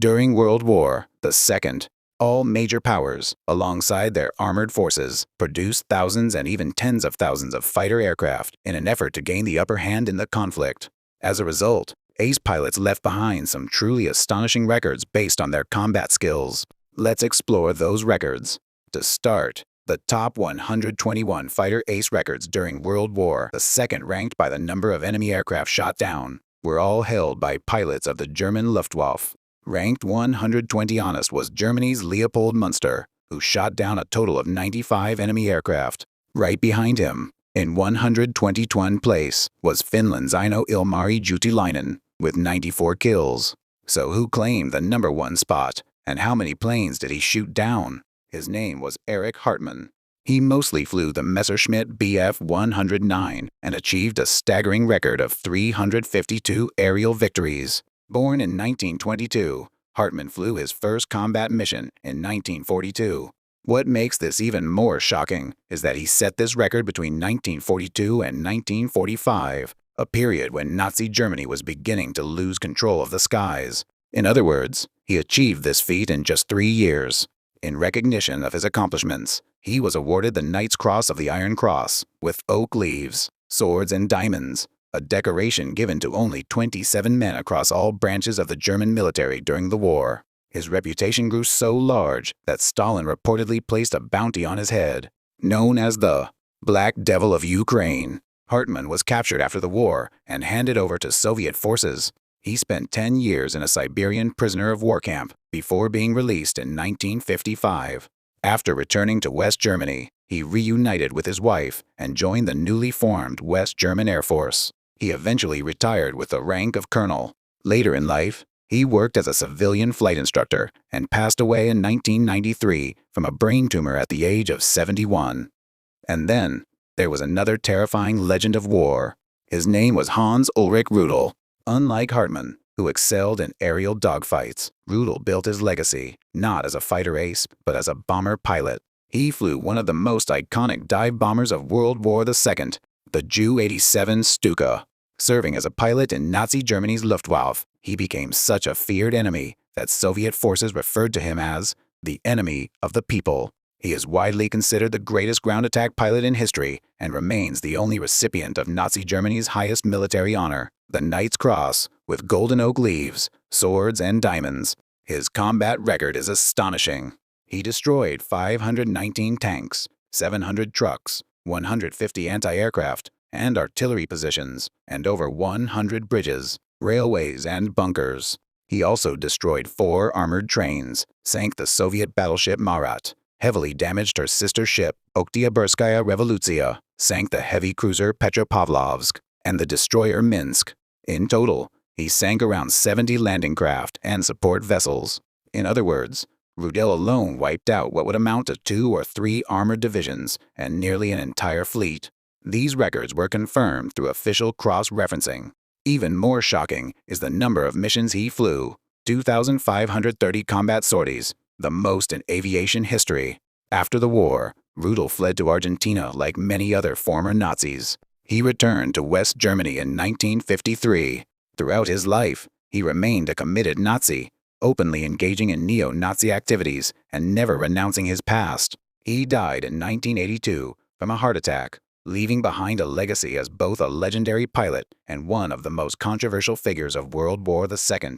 During World War II, all major powers, alongside their armored forces, produced thousands and even tens of thousands of fighter aircraft in an effort to gain the upper hand in the conflict. As a result, ace pilots left behind some truly astonishing records based on their combat skills. Let's explore those records. To start, the top 121 fighter ace records during World War II, ranked by the number of enemy aircraft shot down, were all held by pilots of the German Luftwaffe. Ranked 120 honest was Germany's Leopold Münster, who shot down a total of 95 enemy aircraft. Right behind him, in 122nd place, was Finland's Aino Ilmari Juutilainen, with 94 kills. So who claimed the number one spot, and how many planes did he shoot down? His name was Erich Hartmann. He mostly flew the Messerschmitt Bf 109 and achieved a staggering record of 352 aerial victories. Born in 1922, Hartmann flew his first combat mission in 1942. What makes this even more shocking is that he set this record between 1942 and 1945, a period when Nazi Germany was beginning to lose control of the skies. In other words, he achieved this feat in just 3 years. In recognition of his accomplishments, he was awarded the Knight's Cross of the Iron Cross, with oak leaves, swords, and diamonds, a decoration given to only 27 men across all branches of the German military during the war. His reputation grew so large that Stalin reportedly placed a bounty on his head. Known as the Black Devil of Ukraine, Hartmann was captured after the war and handed over to Soviet forces. He spent 10 years in a Siberian prisoner of war camp before being released in 1955. After returning to West Germany, he reunited with his wife and joined the newly formed West German Air Force. He eventually retired with the rank of colonel. Later in life, he worked as a civilian flight instructor and passed away in 1993 from a brain tumor at the age of 71. And then, there was another terrifying legend of war. His name was Hans-Ulrich Rudel. Unlike Hartmann, who excelled in aerial dogfights, Rudel built his legacy not as a fighter ace, but as a bomber pilot. He flew one of the most iconic dive bombers of World War II, the Ju-87 Stuka. Serving as a pilot in Nazi Germany's Luftwaffe, he became such a feared enemy that Soviet forces referred to him as the enemy of the people. He is widely considered the greatest ground attack pilot in history and remains the only recipient of Nazi Germany's highest military honor, the Knight's Cross, with golden oak leaves, swords, and diamonds. His combat record is astonishing. He destroyed 519 tanks, 700 trucks, 150 anti-aircraft and artillery positions, and over 100 bridges, railways, and bunkers. He also destroyed 4 armored trains, sank the Soviet battleship Marat, heavily damaged her sister ship Oktyabrskaya Revolutsiya, sank the heavy cruiser Petropavlovsk, and the destroyer Minsk. In total, he sank around 70 landing craft and support vessels. In other words, Rudel alone wiped out what would amount to 2 or 3 armored divisions and nearly an entire fleet. These records were confirmed through official cross-referencing. Even more shocking is the number of missions he flew: 2,530 combat sorties, the most in aviation history. After the war, Rudel fled to Argentina like many other former Nazis. He returned to West Germany in 1953. Throughout his life, he remained a committed Nazi, openly engaging in neo-Nazi activities and never renouncing his past. He died in 1982 from a heart attack, leaving behind a legacy as both a legendary pilot and one of the most controversial figures of World War II.